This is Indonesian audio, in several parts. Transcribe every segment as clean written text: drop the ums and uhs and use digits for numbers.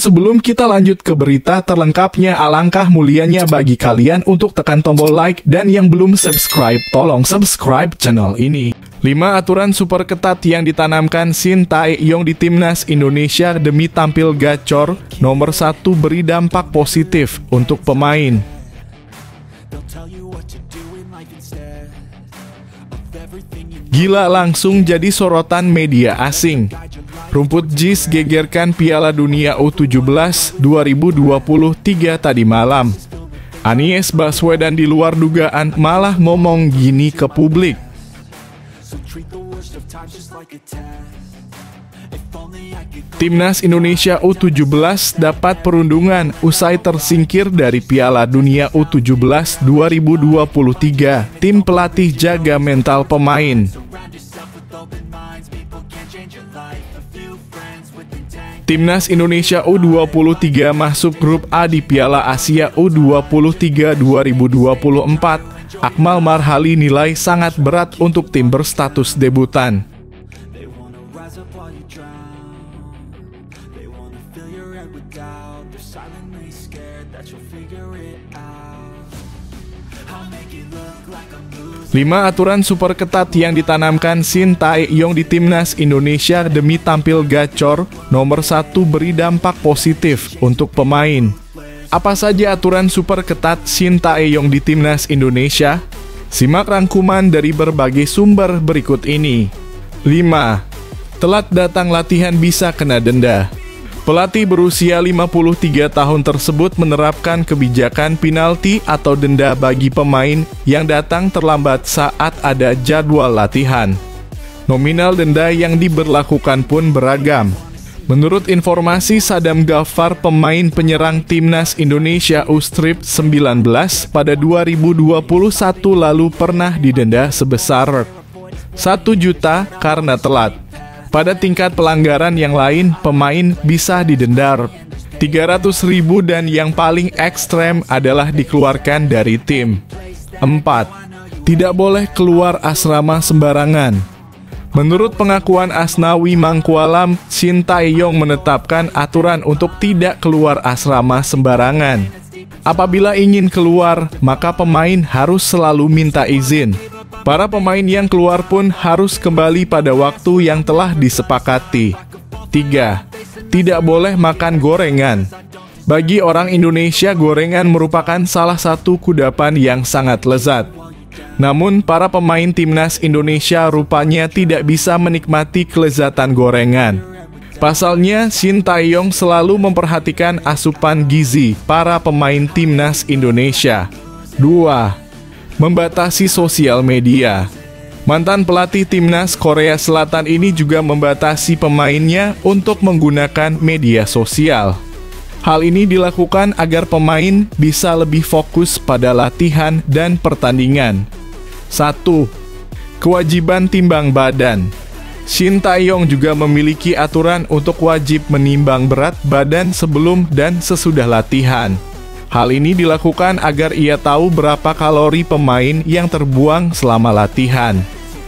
sebelum kita lanjut ke berita terlengkapnya, alangkah mulianya bagi kalian untuk tekan tombol like dan yang belum subscribe, tolong subscribe channel ini. 5 aturan super ketat yang ditanamkan Shin Tae-yong di timnas Indonesia demi tampil gacor. Nomor 1, beri dampak positif untuk pemain. Gila langsung jadi sorotan media asing. Rumput JIS gegerkan Piala Dunia U17 2023 tadi malam. Anies Baswedan di luar dugaan malah ngomong gini ke publik. Timnas Indonesia U17 dapat perundungan usai tersingkir dari Piala Dunia U17 2023. Tim pelatih jaga mental pemain. Timnas Indonesia U23 masuk grup A di Piala Asia U23 2024. Akmal Marhali nilai sangat berat untuk tim berstatus debutan. Lima aturan super ketat yang ditanamkan Shin Tae-yong di timnas Indonesia demi tampil gacor. Nomor 1, beri dampak positif untuk pemain. Apa saja aturan super ketat Shin Tae-yong di timnas Indonesia? Simak rangkuman dari berbagai sumber berikut ini. 5. Telat datang latihan bisa kena denda. Pelatih berusia 53 tahun tersebut menerapkan kebijakan penalti atau denda bagi pemain yang datang terlambat saat ada jadwal latihan. Nominal denda yang diberlakukan pun beragam. Menurut informasi Sadam Ghaffar, pemain penyerang timnas Indonesia U19 pada 2021 lalu pernah didenda sebesar 1 juta karena telat. Pada tingkat pelanggaran yang lain, pemain bisa didenda 300.000 dan yang paling ekstrem adalah dikeluarkan dari tim. 4. Tidak boleh keluar asrama sembarangan. Menurut pengakuan Asnawi Mangkualam, Shin Tae-yong menetapkan aturan untuk tidak keluar asrama sembarangan. Apabila ingin keluar, maka pemain harus selalu minta izin. Para pemain yang keluar pun harus kembali pada waktu yang telah disepakati. 3. Tidak boleh makan gorengan. Bagi orang Indonesia, gorengan merupakan salah satu kudapan yang sangat lezat. Namun, para pemain timnas Indonesia rupanya tidak bisa menikmati kelezatan gorengan. Pasalnya, Shin Tae-yong selalu memperhatikan asupan gizi para pemain timnas Indonesia. 2. Membatasi sosial media. Mantan pelatih timnas Korea Selatan ini juga membatasi pemainnya untuk menggunakan media sosial. Hal ini dilakukan agar pemain bisa lebih fokus pada latihan dan pertandingan. 1. Kewajiban timbang badan. Shin Tae-yong juga memiliki aturan untuk wajib menimbang berat badan sebelum dan sesudah latihan. Hal ini dilakukan agar ia tahu berapa kalori pemain yang terbuang selama latihan.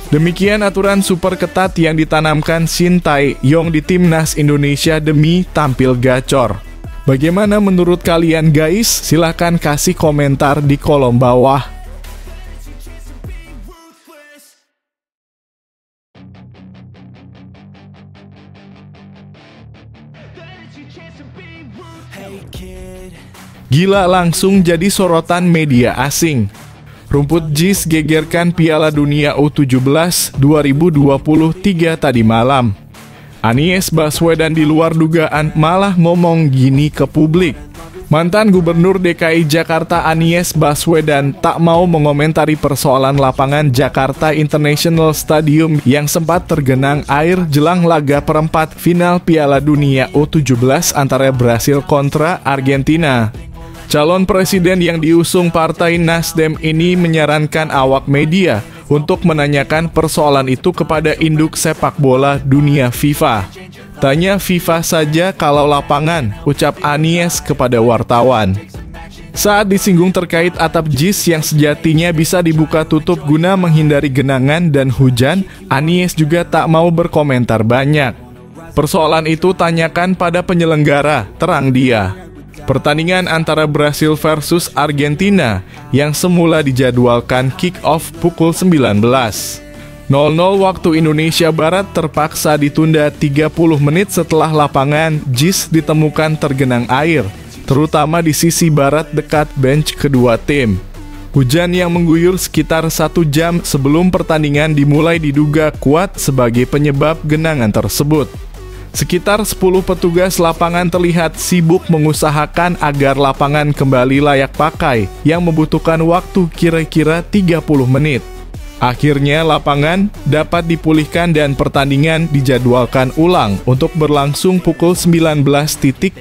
Demikian aturan super ketat yang ditanamkan Shin Tae-yong di timnas Indonesia demi tampil gacor. Bagaimana menurut kalian guys? Silahkan kasih komentar di kolom bawah. Gila langsung jadi sorotan media asing. Rumput JIS gegerkan Piala Dunia U17 2023 tadi malam. Anies Baswedan di luar dugaan malah ngomong gini ke publik. Mantan Gubernur DKI Jakarta Anies Baswedan tak mau mengomentari persoalan lapangan Jakarta International Stadium yang sempat tergenang air jelang laga perempat final Piala Dunia U17 antara Brasil kontra Argentina. Calon presiden yang diusung Partai Nasdem ini menyarankan awak media untuk menanyakan persoalan itu kepada induk sepak bola dunia FIFA. Tanya FIFA saja kalau lapangan, ucap Anies kepada wartawan. Saat disinggung terkait atap JIS yang sejatinya bisa dibuka tutup guna menghindari genangan dan hujan, Anies juga tak mau berkomentar banyak. Persoalan itu tanyakan pada penyelenggara, terang dia. Pertandingan antara Brasil versus Argentina yang semula dijadwalkan kick-off pukul 19.00 waktu Indonesia Barat terpaksa ditunda 30 menit setelah lapangan JIS ditemukan tergenang air, terutama di sisi barat dekat bench kedua tim. Hujan yang mengguyur sekitar 1 jam sebelum pertandingan dimulai diduga kuat sebagai penyebab genangan tersebut. Sekitar 10 petugas lapangan terlihat sibuk mengusahakan agar lapangan kembali layak pakai yang membutuhkan waktu kira-kira 30 menit. Akhirnya lapangan dapat dipulihkan dan pertandingan dijadwalkan ulang untuk berlangsung pukul 19.30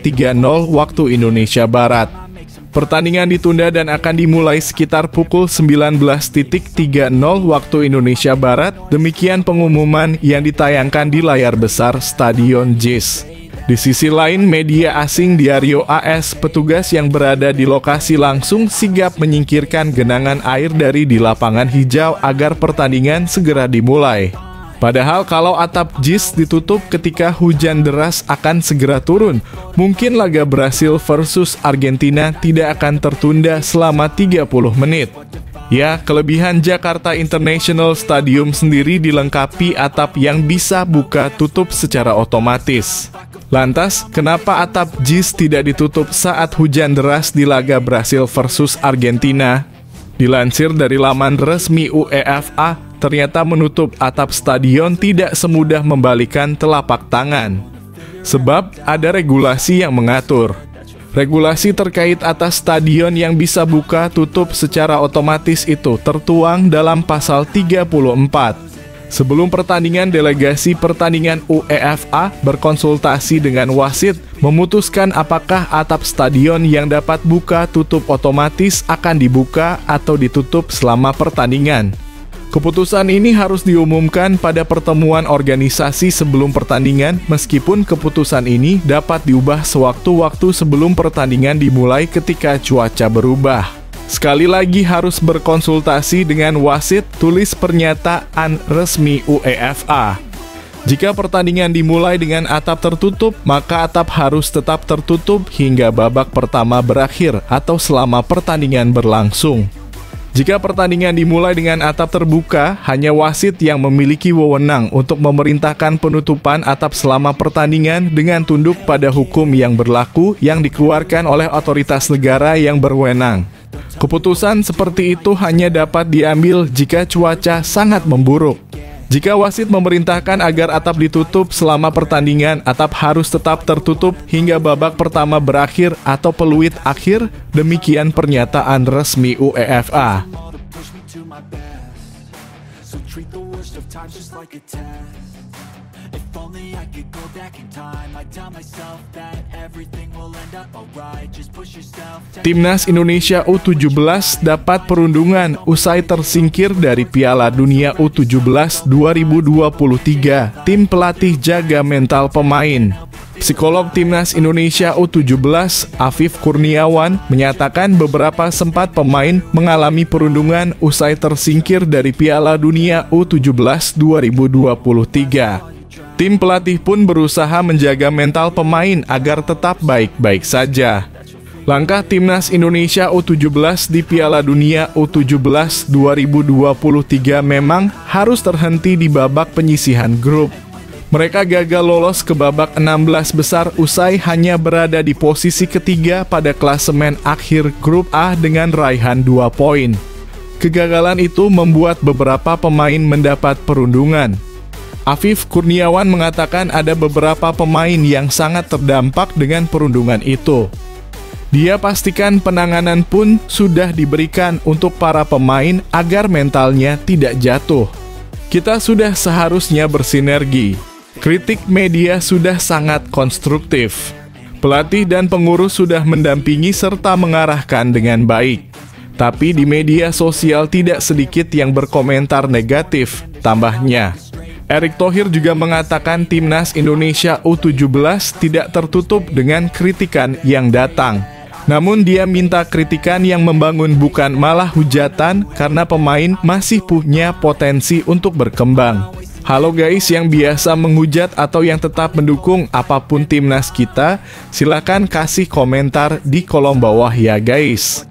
waktu Indonesia Barat. Pertandingan ditunda dan akan dimulai sekitar pukul 19.30 waktu Indonesia Barat. Demikian pengumuman yang ditayangkan di layar besar Stadion JIS. Di sisi lain, media asing Diario AS, petugas yang berada di lokasi langsung sigap menyingkirkan genangan air dari di lapangan hijau agar pertandingan segera dimulai. Padahal kalau atap JIS ditutup ketika hujan deras akan segera turun, mungkin laga Brasil versus Argentina tidak akan tertunda selama 30 menit. Ya, kelebihan Jakarta International Stadium sendiri dilengkapi atap yang bisa buka tutup secara otomatis. Lantas, kenapa atap JIS tidak ditutup saat hujan deras di laga Brasil versus Argentina? Dilansir dari laman resmi UEFA, ternyata menutup atap stadion tidak semudah membalikan telapak tangan. Sebab ada regulasi yang mengatur. Regulasi terkait atas stadion yang bisa buka tutup secara otomatis itu tertuang dalam pasal 34. Sebelum pertandingan, delegasi pertandingan UEFA berkonsultasi dengan wasit memutuskan apakah atap stadion yang dapat buka tutup otomatis akan dibuka atau ditutup selama pertandingan. Keputusan ini harus diumumkan pada pertemuan organisasi sebelum pertandingan, meskipun keputusan ini dapat diubah sewaktu-waktu sebelum pertandingan dimulai ketika cuaca berubah. Sekali lagi harus berkonsultasi dengan wasit, tulis pernyataan resmi UEFA. Jika pertandingan dimulai dengan atap tertutup, maka atap harus tetap tertutup hingga babak pertama berakhir atau selama pertandingan berlangsung. Jika pertandingan dimulai dengan atap terbuka, hanya wasit yang memiliki wewenang untuk memerintahkan penutupan atap selama pertandingan dengan tunduk pada hukum yang berlaku yang dikeluarkan oleh otoritas negara yang berwenang. Keputusan seperti itu hanya dapat diambil jika cuaca sangat memburuk. Jika wasit memerintahkan agar atap ditutup selama pertandingan, atap harus tetap tertutup hingga babak pertama berakhir atau peluit akhir. Demikian pernyataan resmi UEFA. Timnas Indonesia U17 dapat perundungan usai tersingkir dari Piala Dunia U17 2023. Tim pelatih jaga mental pemain. Psikolog Timnas Indonesia U17, Afif Kurniawan, menyatakan beberapa sempat pemain mengalami perundungan usai tersingkir dari Piala Dunia U17 2023. Tim pelatih pun berusaha menjaga mental pemain agar tetap baik-baik saja. Langkah Timnas Indonesia U17 di Piala Dunia U17 2023 memang harus terhenti di babak penyisihan grup. Mereka gagal lolos ke babak 16 besar usai hanya berada di posisi ketiga pada klasemen akhir grup A dengan raihan 2 poin. Kegagalan itu membuat beberapa pemain mendapat perundungan. Afif Kurniawan mengatakan ada beberapa pemain yang sangat terdampak dengan perundungan itu. Dia pastikan penanganan pun sudah diberikan untuk para pemain agar mentalnya tidak jatuh. Kita sudah seharusnya bersinergi. Kritik media sudah sangat konstruktif. Pelatih dan pengurus sudah mendampingi serta mengarahkan dengan baik. Tapi di media sosial tidak sedikit yang berkomentar negatif, tambahnya. Erick Thohir juga mengatakan Timnas Indonesia U17 tidak tertutup dengan kritikan yang datang. Namun dia minta kritikan yang membangun bukan malah hujatan karena pemain masih punya potensi untuk berkembang. Halo guys yang biasa menghujat atau yang tetap mendukung apapun timnas kita, silakan kasih komentar di kolom bawah ya guys.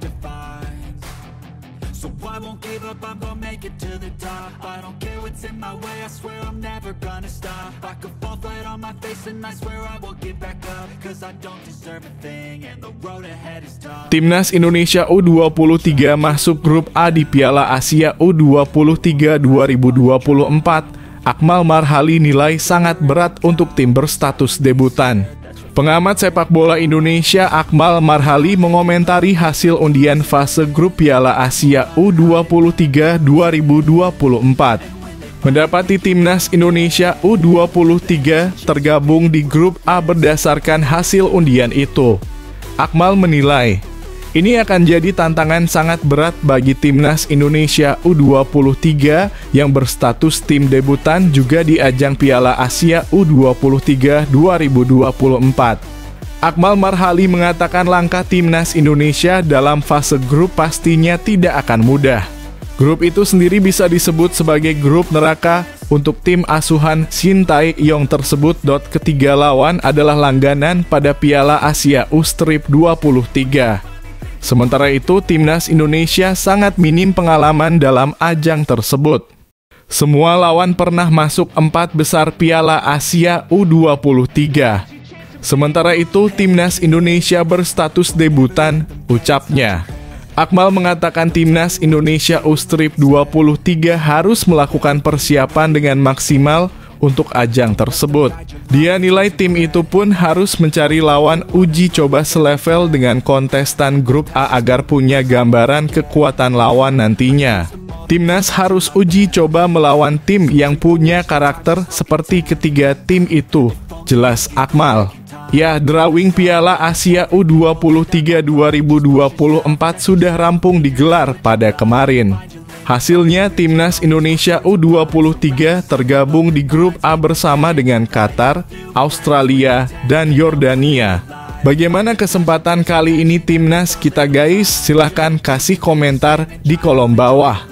Timnas Indonesia U23 masuk grup A di Piala Asia U23 2024. Akmal Marhali nilai sangat berat untuk tim berstatus debutan. Pengamat sepak bola Indonesia Akmal Marhali mengomentari hasil undian fase grup Piala Asia U23 2024. Mendapati timnas Indonesia U23 tergabung di grup A berdasarkan hasil undian itu. Akmal menilai, ini akan jadi tantangan sangat berat bagi timnas Indonesia U23 yang berstatus tim debutan juga di ajang Piala Asia U23 2024. Akmal Marhali mengatakan langkah timnas Indonesia dalam fase grup pastinya tidak akan mudah. Grup itu sendiri bisa disebut sebagai grup neraka untuk tim asuhan Shin Tae-yong tersebut. Ketiga lawan adalah langganan pada Piala Asia U23. Sementara itu, timnas Indonesia sangat minim pengalaman dalam ajang tersebut. Semua lawan pernah masuk 4 besar Piala Asia U23. Sementara itu, timnas Indonesia berstatus debutan, ucapnya. Akmal mengatakan timnas Indonesia U23 harus melakukan persiapan dengan maksimal untuk ajang tersebut. Dia nilai tim itu pun harus mencari lawan uji coba selevel dengan kontestan grup A agar punya gambaran kekuatan lawan nantinya. Timnas harus uji coba melawan tim yang punya karakter seperti ketiga tim itu, jelas Akmal. Ya, drawing Piala Asia U23 2024 sudah rampung digelar pada kemarin. Hasilnya, timnas Indonesia U23 tergabung di grup A bersama dengan Qatar, Australia, dan Yordania. Bagaimana kesempatan kali ini timnas kita guys? Silahkan kasih komentar di kolom bawah.